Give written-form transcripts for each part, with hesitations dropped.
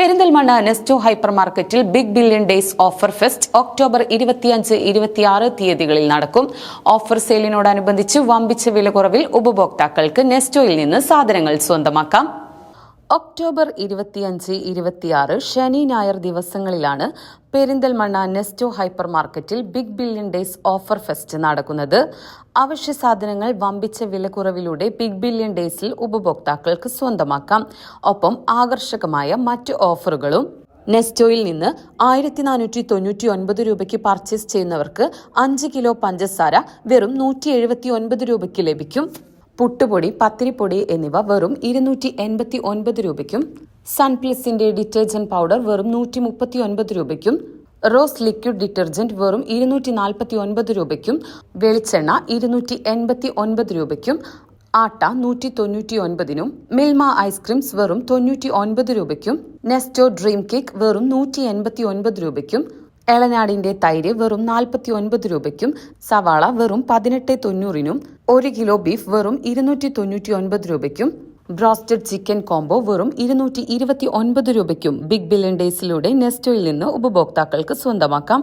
Perinthalmanna Nesto hyper മാർക്കറ്റിൽ big billion days offer fest October 25-26 തീയതികളിൽ നടക്കും. ഓഫർ സെയിലിനോടനുബന്ധിച്ച് വമ്പിച്ച വിലക്കുറവിൽ ഉപഭോക്താക്കൾക്ക് നെസ്റ്റോയിൽ നിന്ന് സാധനങ്ങൾ സ്വന്തമാക്കാം. ഒക്ടോബർ 25-26 ശനി ഞായർ ദിവസങ്ങളിലാണ് പെരിന്തൽമണ്ണ നെസ്റ്റോ ഹൈപ്പർ മാർക്കറ്റിൽ big billion days offer fest നടക്കുന്നത്. അവശ്യ സാധനങ്ങൾ വമ്പിച്ച വിലക്കുറവിലൂടെ ബിഗ് ബില്യൺ ഡേയ്സിൽ ഉപഭോക്താക്കൾക്ക് സ്വന്തമാക്കാം. ഒപ്പം ആകർഷകമായ മറ്റ് ഓഫറുകളും. നെസ്റ്റോയിൽ നിന്ന് 1499 രൂപയ്ക്ക് പർച്ചേസ് ചെയ്യുന്നവർക്ക് 5 കിലോ പഞ്ചസാര വെറും 179 രൂപയ്ക്ക് ലഭിക്കും. പുട്ടുപൊടി, പത്തിരിപ്പൊടി എന്നിവ വെറും 289 രൂപയ്ക്കും, സൺപ്ലസിന്റെ ഡിറ്റർജന്റ് പൗഡർ വെറും 139 രൂപയ്ക്കും, റോസ് ലിക്വിഡ് ഡിറ്റർജന്റ് വെറും 249 രൂപയ്ക്കും, വെളിച്ചെണ്ണ 289 രൂപയ്ക്കും, ആട്ട 199-നും, മിൽമ ഐസ്ക്രീംസ് വെറും 99 രൂപയ്ക്കും, നെസ്റ്റോ ഡ്രീം കേക്ക് വെറും 189 രൂപയ്ക്കും, എളനാടിന്റെ തൈര് വെറും 49 രൂപയ്ക്കും, സവാള വെറും 18.90-നും, 1 കിലോ ബീഫ് വെറും 299 രൂപയ്ക്കും, ബ്രോസ്റ്റഡ് ചിക്കൻ കോംബോ വെറും 229 രൂപയ്ക്കും ബിഗ് ബില്യൺ ഡേയ്സിലൂടെ നെസ്റ്റോയിൽ നിന്ന് ഉപഭോക്താക്കൾക്ക് സ്വന്തമാക്കാം.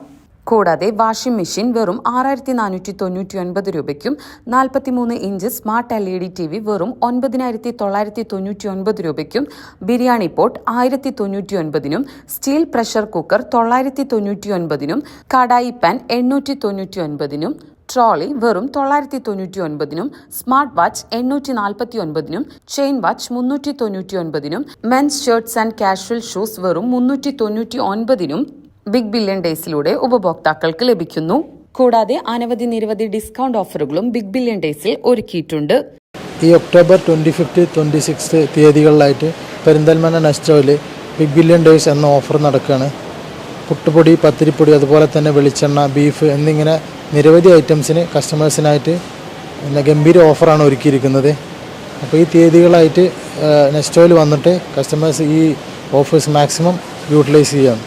കൂടാതെ വാഷിംഗ് മെഷീൻ വെറും 6499 രൂപയ്ക്കും, 43 ഇഞ്ച് സ്മാർട്ട് LED TV വെറും 9999 രൂപയ്ക്കും, ബിരിയാണി പോട്ട് 1099-നും, സ്റ്റീൽ പ്രഷർ കുക്കർ 999-നും, കടായി പാൻ 899-നും, ട്രോളി വെറും 999-നും, സ്മാർട്ട് വാച്ച് 849-നും, ചെയിൻ വാച്ച് 399-നും, men's shirts and casual shoes വെറും 399-നും ബിഗ് ബില്യൺ ഡേയ്സിലൂടെ ഉപഭോക്താക്കൾക്ക് ലഭിക്കുന്നു. കൂടാതെ നിരവധി ഡിസ്കൗണ്ട് ഓഫറുകളും ബിഗ് ബില്യൺ ഡേയ്സിൽ ഒരുക്കിയിട്ടുണ്ട്. ഈ ഒക്ടോബർ 25-26 തീയതികളിലായിട്ട് പെരിന്തൽമണ്ണ നെസ്റ്റോയിൽ ബിഗ് ബില്യൺ ഡേയ്സ് എന്ന ഓഫർ നടക്കുകയാണ്. പുട്ടുപൊടി, പത്തിരിപ്പൊടി, അതുപോലെ തന്നെ വെളിച്ചെണ്ണ, ബീഫ് എന്നിങ്ങനെ നിരവധി ഐറ്റംസിന് കസ്റ്റമേഴ്സിനായിട്ട് ഗംഭീര ഓഫറാണ് ഒരുക്കിയിരിക്കുന്നത്. അപ്പോൾ ഈ തീയതികളായിട്ട് നെസ്റ്റോയിൽ വന്നിട്ട് കസ്റ്റമേഴ്സ് ഈ ഓഫേഴ്സ് മാക്സിമം യൂട്ടിലൈസ് ചെയ്യാം.